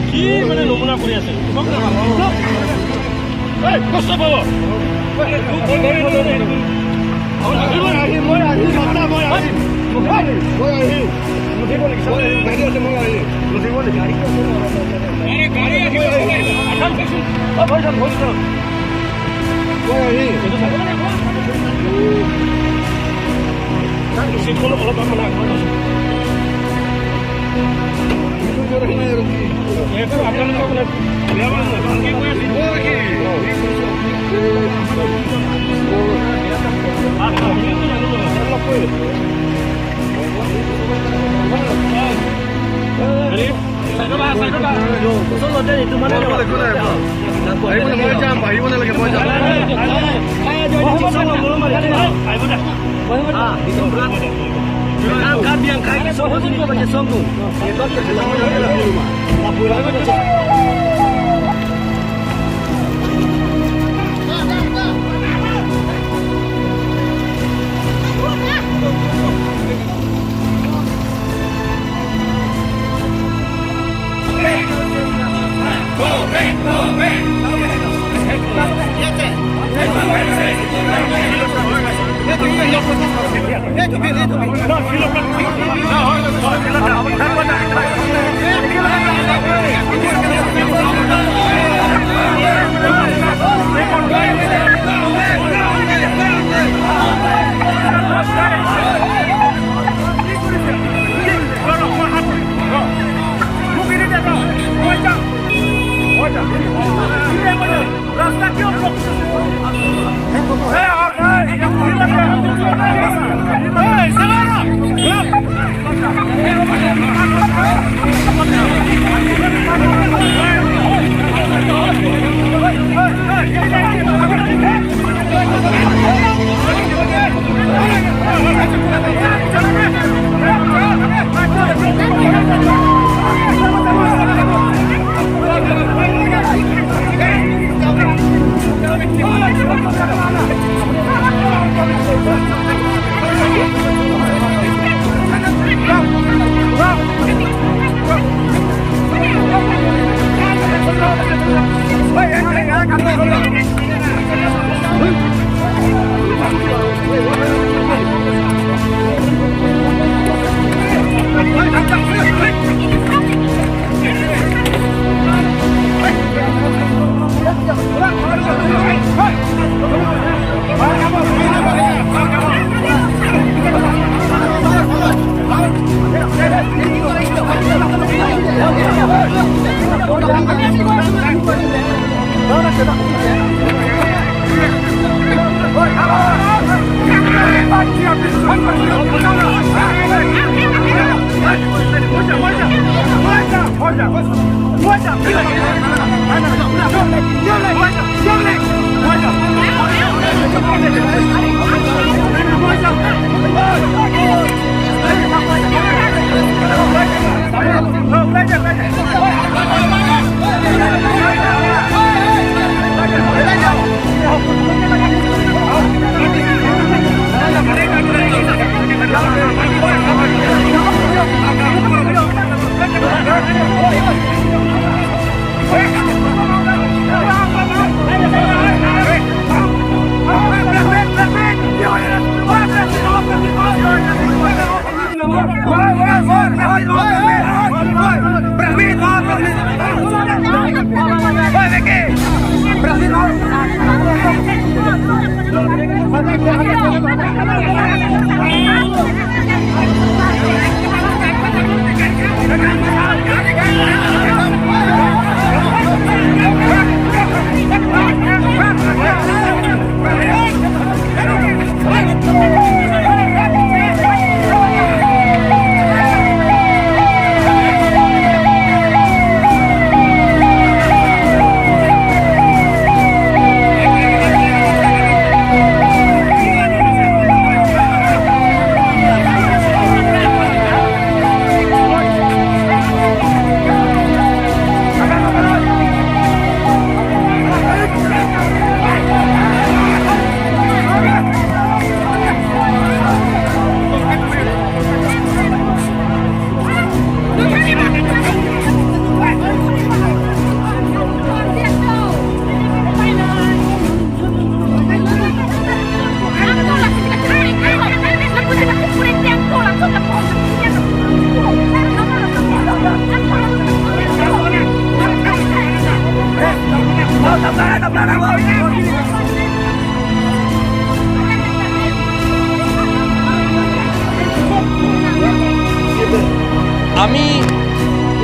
কি মানে নমুনা কৰি আছে কষ্ট পাব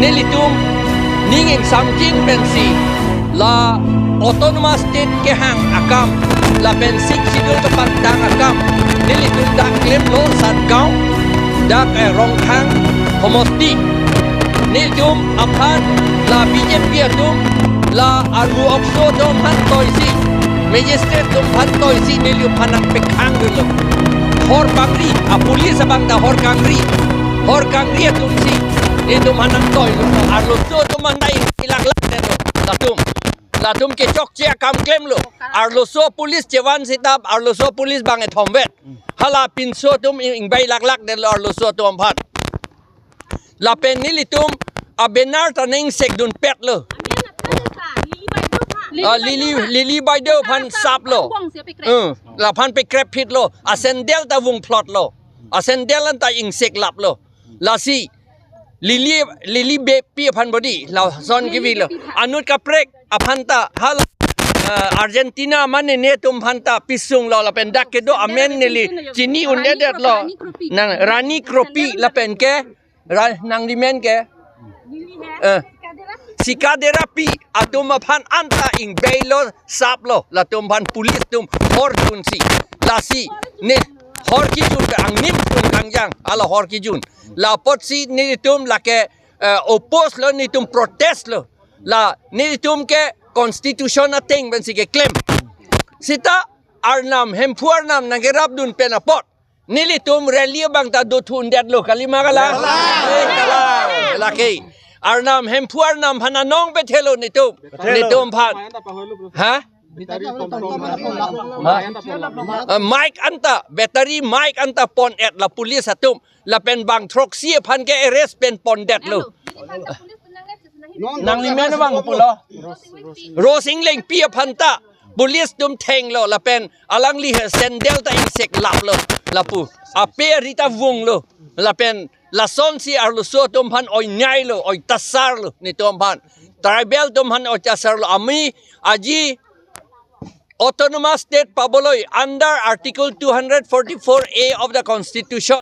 nilitum ninging samjing pensi la autonomous state ke hang akam la pensik sidul ke pantang akam nilitum dak claim lo sat kau dak rong khang homosti nilitum aphan la BJP atum la aru okso dom han toisi magistrate dom han toisi nilium hanang pekhang dulu hor bangri a pulis abang da hor kangri atum si nilium hanang toy lu arlo so tum mandai ilak-lak deno latum ke chok chia kam claim lo arlo so pulis chewan sitap arlo so pulis bang e thomvet hala pin so tum ing bai lak den lo arlo so tum phat la pen nilitum a benar taning sekdun pet lo lili bai deu phan sap lo la phan pe krep phit lo a sendel ta wung plot lo a sendel an ta ing sek lap lo la si lili be pi phan body la son ki vi lo anut ka prek a phan ta hal Argentina mane ne tum phan ta pisung lo la pen dak ke do amen nili chini un det lo nang rani kropi la pen ke nang di men ke sikaderapi atum phan anta ing bailo saplo la tum phan pulis tum hor jun si la si ne hor ki jun ka angnim tum kangjang ala hor ki jun la pot si ni tum la ke opos lo ni tum protest lo la ni tum ke constitution ating ben si ke claim sita arnam hempuar nam nagerap dun penapot nili tum rally bang ta do thun det lo kalima kala la ke Arnam hempuar nam hananong betelo nitum phan ha Mike anta battery Mike anta pon at la police atum la pen bang trok sia phan ke arrest pen pon det lo nang limen bang pulo rosing leng pia phanta police tum theng lo la pen alang li sendel ta insek lap lo la pu a pe rita wung lo la pen la son si arlo so tum phan oi nyai lo oi tasar lo ni tum phan tribal tum phan oi tasar lo ami aji autonomous state paboloi under article 244A of the constitution